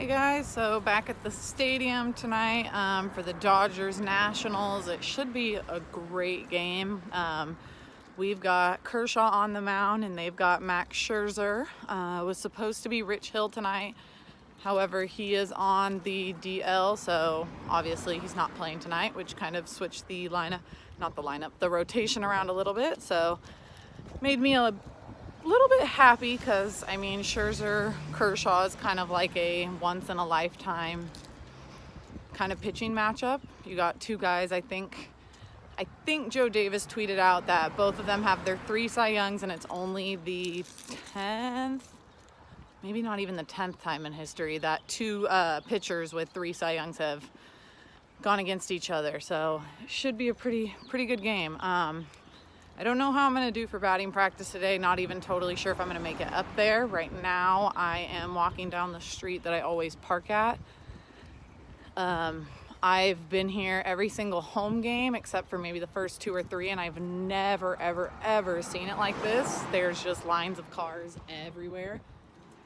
Hey guys, so back at the stadium tonight for the Dodgers Nationals. It should be a great game. We've got Kershaw on the mound and they've got Max Scherzer. It was supposed to be Rich Hill tonight. However, he is on the DL, so obviously he's not playing tonight, which kind of switched the the rotation around a little bit. So made me a little bit happy because, I mean, Kershaw is kind of like a once-in-a-lifetime kind of pitching matchup. You got two guys, I think Joe Davis tweeted out that both of them have their 3 Cy Youngs, and it's only the 10th, maybe not even the 10th time in history that 2 pitchers with 3 Cy Youngs have gone against each other. So it should be a pretty good game. I don't know how I'm going to do for batting practice today. Not even totally sure if I'm going to make it up there. Right now, I am walking down the street that I always park at. I've been here every single home game except for maybe the first 2 or 3, and I've never, ever seen it like this. There's just lines of cars everywhere,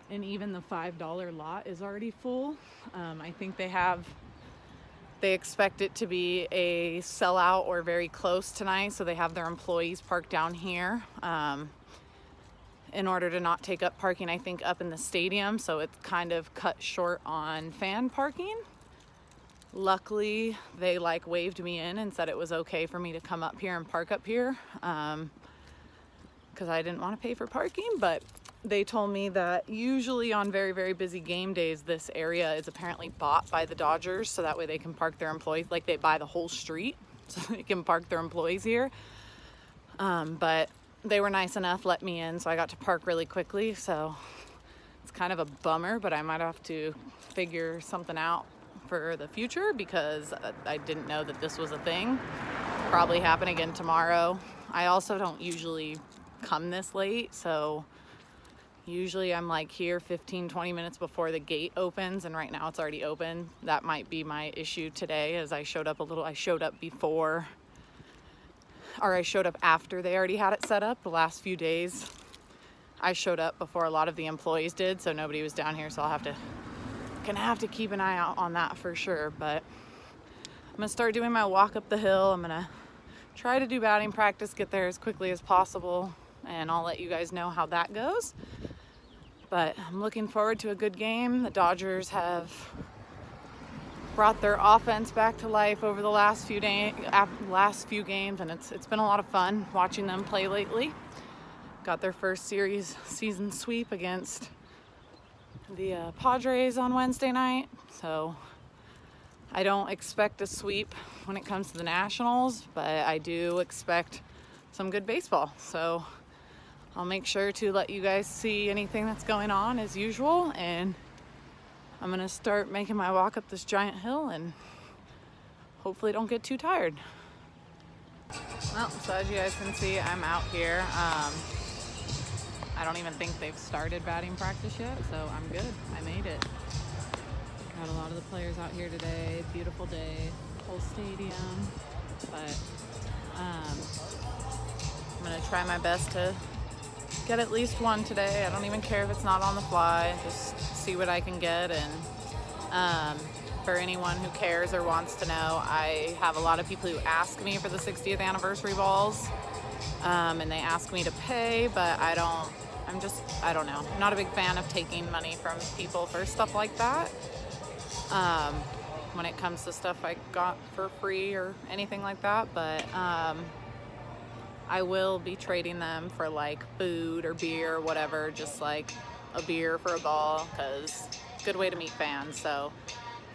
and even the $5 lot is already full. I think they expect it to be a sellout or very close tonight, so they have their employees parked down here in order to not take up parking, I think, up in the stadium. So it's kind of cut short on fan parking. Luckily, they waved me in and said it was okay for me to come up here and park up here because I didn't want to pay for parking. But they told me that usually on very busy game days, this area is apparently bought by the Dodgers, so that way they can park their employees, like they buy the whole street so they can park their employees here. But they were nice enough, let me in, so I got to park really quickly. So it's kind of a bummer, but I might have to figure something out for the future because I didn't know that this was a thing. Probably happen again tomorrow. I also don't usually come this late, so usually I'm here 15-20 minutes before the gate opens, and right now it's already open. That might be my issue today, as I showed up after they already had it set up. The last few days I showed up before a lot of the employees did, so nobody was down here, so gonna have to keep an eye out on that for sure. But I'm gonna start doing my walk up the hill. I'm gonna try to do batting practice, get there as quickly as possible, and I'll let you guys know how that goes. But I'm looking forward to a good game. The Dodgers have brought their offense back to life over the last few games, and it's been a lot of fun watching them play lately. Got their first season sweep against the Padres on Wednesday night, so I don't expect a sweep when it comes to the Nationals, but I do expect some good baseball. So I'll make sure to let you guys see anything that's going on as usual, and I'm gonna start making my walk up this giant hill and hopefully don't get too tired. Well, so as you guys can see, I'm out here. I don't even think they've started batting practice yet, so I'm good. I made it. Got a lot of the players out here today. Beautiful day, whole stadium. But I'm gonna try my best to get at least one today. I don't even care if it's not on the fly. Just see what I can get. And for anyone who cares or wants to know, I have a lot of people who ask me for the 60th anniversary balls, and they ask me to pay, but I don't know. I'm not a big fan of taking money from people for stuff like that. When it comes to stuff I got for free or anything like that, but I will be trading them for food or beer or whatever, just a beer for a ball, because it's a good way to meet fans. So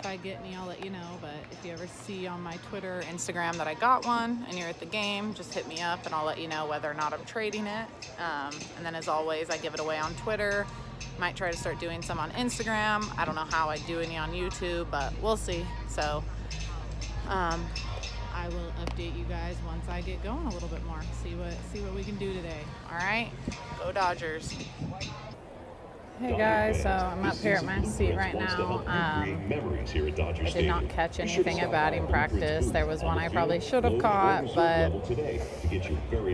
if I get any, I'll let you know. But if you ever see on my Twitter or Instagram that I got one and you're at the game, just hit me up and I'll let you know whether or not I'm trading it. And then as always, I give it away on Twitter. Might try to start doing some on Instagram. I don't know how I do any on YouTube, but we'll see. So I will update you guys once I get going a little bit more. See what we can do today. All right, go Dodgers. Hey guys, so I'm up here at my seat right now. I did not catch anything at batting practice. There was one I probably should have caught, but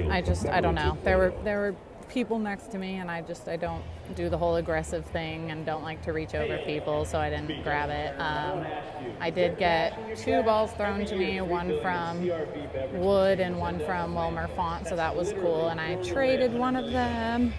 I don't know. There were people next to me, and I don't do the whole aggressive thing and don't like to reach over people, so I didn't grab it. I did get 2 balls thrown to me, one from Wood and one from Wilmer Font, so that was cool, and I traded one of them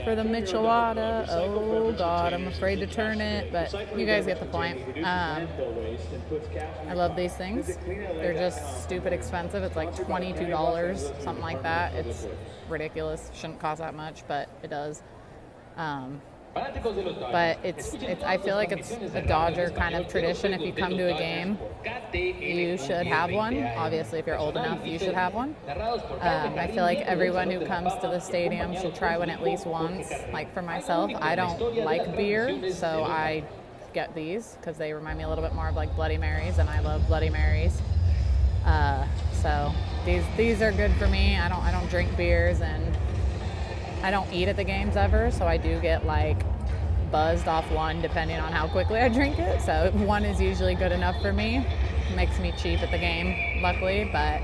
for the Michelada. Oh God, I'm afraid to turn it, but you guys get the point. I love these things. They're just stupid expensive. It's like $22, something like that. It's ridiculous. Shouldn't cost that much, but it does. But it's I feel like it's a Dodger kind of tradition. If you come to a game, you should have one. Obviously, if you're old enough, you should have one. I feel like everyone who comes to the stadium should try one at least once. Like for myself, I don't like beer, so I get these because they remind me a little bit more of like Bloody Marys, and I love Bloody Marys. So these are good for me. I don't drink beers, and I don't eat at the games ever, so I do get like buzzed off one depending on how quickly I drink it. So one is usually good enough for me. It makes me cheap at the game, luckily, but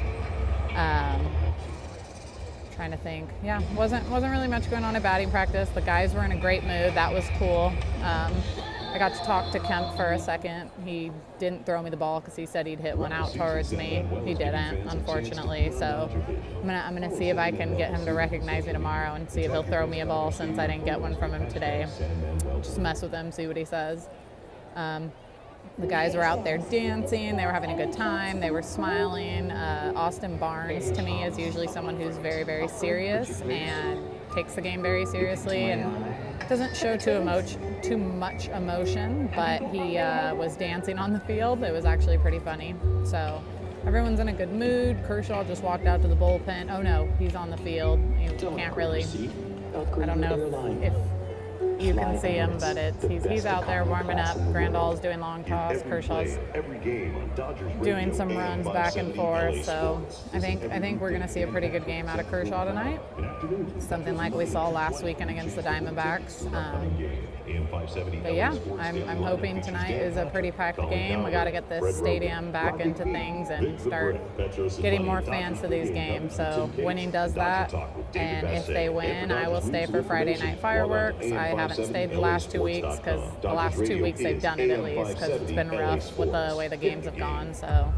trying to think. Yeah, wasn't really much going on at batting practice. The guys were in a great mood. That was cool. I got to talk to Kemp for a second. He didn't throw me the ball because he said he'd hit one out towards me. He didn't, unfortunately. So I'm gonna see if I can get him to recognize me tomorrow and see if he'll throw me a ball since I didn't get one from him today. Just mess with him, see what he says. The guys were out there dancing. They were having a good time. They were smiling. Austin Barnes, to me, is usually someone who's very, very serious and takes the game very seriously and doesn't show too much emotion, but he was dancing on the field. It was actually pretty funny. So everyone's in a good mood. Kershaw just walked out to the bullpen. Oh no, he's on the field. You can't really, I don't know if you can see him, but he's out there warming up. Grandal's doing long toss. Kershaw's doing some runs back and forth. So I think we're going to see a pretty good game out of Kershaw tonight. Something like we saw last weekend against the Diamondbacks. But yeah, I'm hoping tonight is a pretty packed game. We got to get this stadium back into things and start getting more fans to these games. So winning does that. And if they win, I will stay for Friday night fireworks. I haven't stayed the last 2 weeks because the last 2 weeks they've done it at least because it's been rough with the way the games have gone. So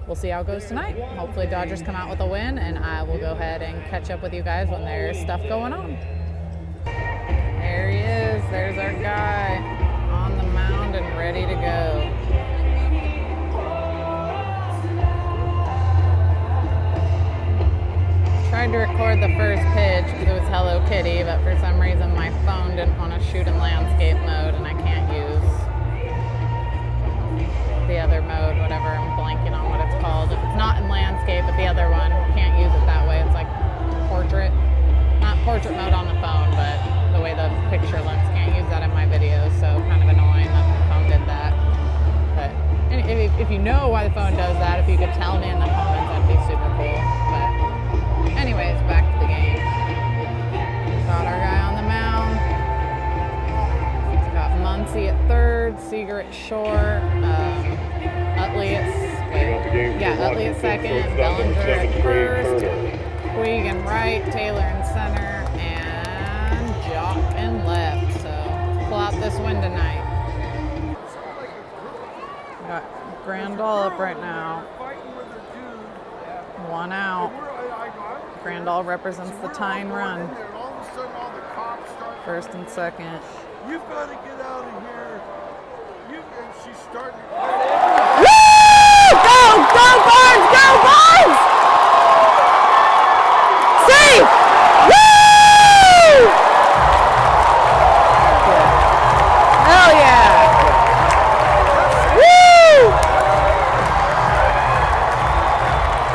we'll see how it goes tonight. Hopefully Dodgers come out with a win, and I will go ahead and catch up with you guys when there's stuff going on. There he is. There's our guy on the mound and ready to go. Tried to record the first pitch because it was Hello Kitty, but for some reason my phone didn't want to shoot in landscape mode, and I can't use the other mode, whatever. I'm blanking on what it's called. If it's not in landscape, but the other one, can't use it that way. It's like portrait. Not portrait mode on the phone, but the way the picture looks. Can't use that in my videos, so kind of annoying that the phone did that. But if you know why the phone does that, if you could tell me in the comments, that'd be super cool. But anyways, back to the game. Got our guy on the mound. Got Muncy at third, Seager at short, Utley at second, Bellinger at first, Puig in right, Taylor in center, and Jock in left. So pull out this win tonight. Got Grandal up right now. 1 out. Grandal represents the tying run. First and second. You've got to get out of here. And she's starting. Woo! Go Barnes! Go Barnes! Safe! Woo! Hell yeah! Woo!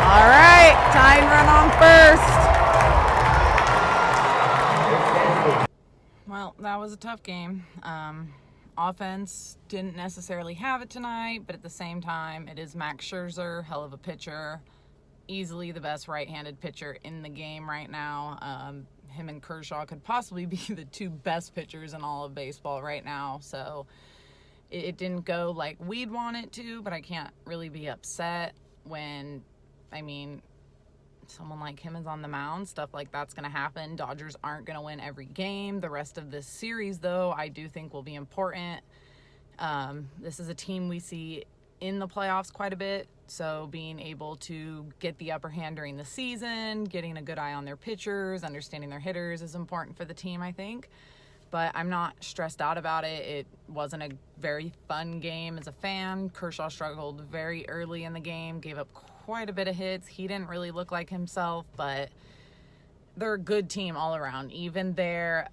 All right, tying run on first. Well, that was a tough game. Offense didn't necessarily have it tonight, but at the same time, it is Max Scherzer, hell of a pitcher, easily the best right-handed pitcher in the game right now. Him and Kershaw could possibly be the 2 best pitchers in all of baseball right now, so it didn't go like we'd want it to, but I can't really be upset when, I mean, someone like him is on the mound, stuff like that's going to happen. Dodgers aren't going to win every game. The rest of this series, though, I do think will be important. This is a team we see in the playoffs quite a bit, so being able to get the upper hand during the season, getting a good eye on their pitchers, understanding their hitters is important for the team, I think. But I'm not stressed out about it. It wasn't a very fun game as a fan. Kershaw struggled very early in the game, gave up quite a bit of hits. He didn't really look like himself, but they're a good team all around. Even their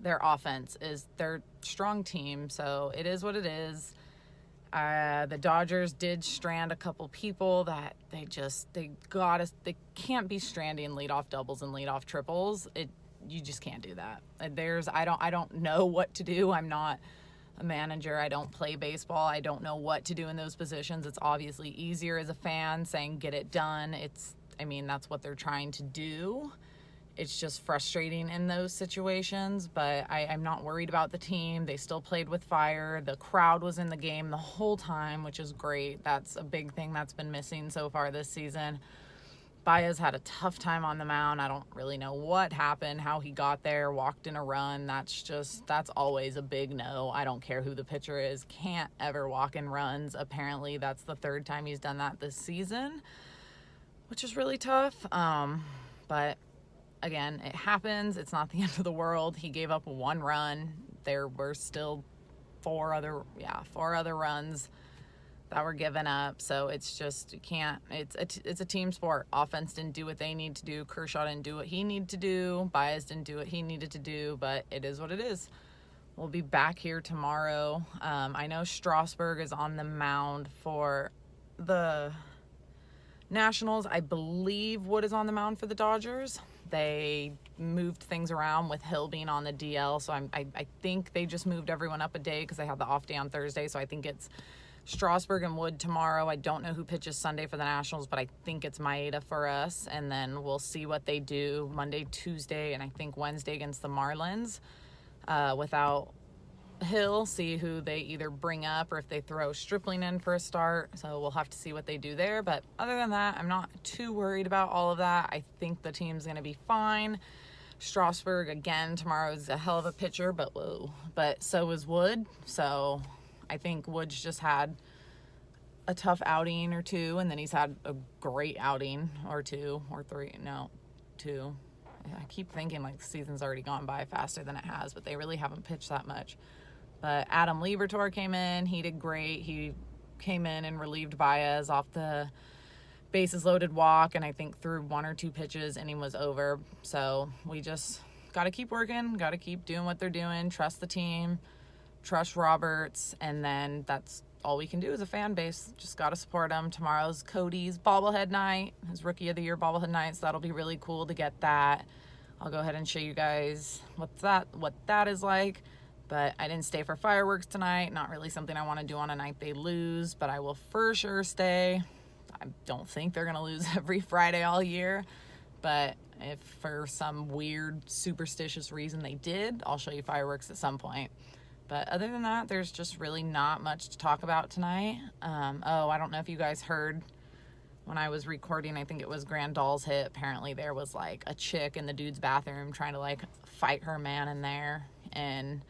offense is their strong team, so it is what it is. The Dodgers did strand a couple people that they can't be stranding leadoff doubles and leadoff triples. You just can't do that. I don't know what to do. I'm not a manager. I don't play baseball. I don't know what to do in those positions. It's obviously easier as a fan saying get it done. That's what they're trying to do. It's just frustrating in those situations, but I'm not worried about the team. They still played with fire. The crowd was in the game the whole time, which is great. That's a big thing that's been missing so far this season. Baez had a tough time on the mound. I don't really know what happened, how he got there, walked in a run. That's always a big no. I don't care who the pitcher is. Can't ever walk in runs. Apparently, that's the third time he's done that this season, which is really tough. But again, it happens. It's not the end of the world. He gave up one run. There were still four other runs that were given up. So it's just, you can't, it's a team sport. Offense didn't do what they need to do. Kershaw didn't do what he needed to do. Baez didn't do what he needed to do, but it is what it is. We'll be back here tomorrow. I know Strasburg is on the mound for the Nationals. I believe Wood is on the mound for the Dodgers. They moved things around with Hill being on the DL, so I think they just moved everyone up a day because they had the off day on Thursday, so I think it's Strasburg and Wood tomorrow. I don't know who pitches Sunday for the Nationals, but I think it's Maeda for us, and then we'll see what they do Monday, Tuesday, and I think Wednesday against the Marlins. Without Hill, see who they either bring up or if they throw Stripling in for a start, so we'll have to see what they do there. But other than that, I'm not too worried about all of that. I think the team's going to be fine. Strasburg, again, tomorrow is a hell of a pitcher, but so is Wood, so I think Woods just had a tough outing or two, and then he's had a great outing or two or three. No, two. I keep thinking like the season's already gone by faster than it has, but they really haven't pitched that much. But Adam Liebertor came in. He did great. He came in and relieved Baez off the bases loaded walk, and I think threw one or two pitches, and he was over. So we just got to keep working, got to keep doing what they're doing, trust the team, trust Roberts, and then that's all we can do as a fan base. Just got to support him. Tomorrow's Cody's bobblehead night, his Rookie of the Year bobblehead night, so that'll be really cool to get that. I'll go ahead and show you guys what that is like. But I didn't stay for fireworks tonight. Not really something I want to do on a night they lose, but I will for sure stay. I don't think they're going to lose every Friday all year, but if for some weird superstitious reason they did, I'll show you fireworks at some point. But other than that, there's just really not much to talk about tonight. I don't know if you guys heard when I was recording, I think it was Grandal's hit. Apparently there was like a chick in the dude's bathroom trying to like fight her man in there, and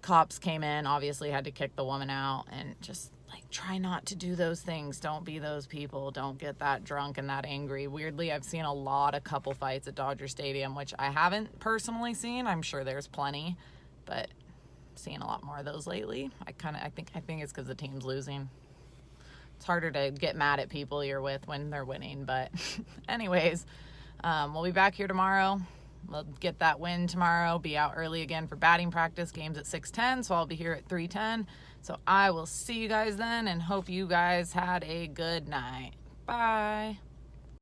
cops came in, obviously had to kick the woman out, and just like try not to do those things. Don't be those people. Don't get that drunk and that angry. Weirdly, I've seen a lot of couple fights at Dodger Stadium, which I haven't personally seen. I'm sure there's plenty, but seeing a lot more of those lately. I think it's because the team's losing. It's harder to get mad at people you're with when they're winning, but anyways, we'll be back here tomorrow. We'll get that win tomorrow, be out early again for batting practice. Game's at 6:10, so I'll be here at 3:10. So I will see you guys then, and hope you guys had a good night. Bye.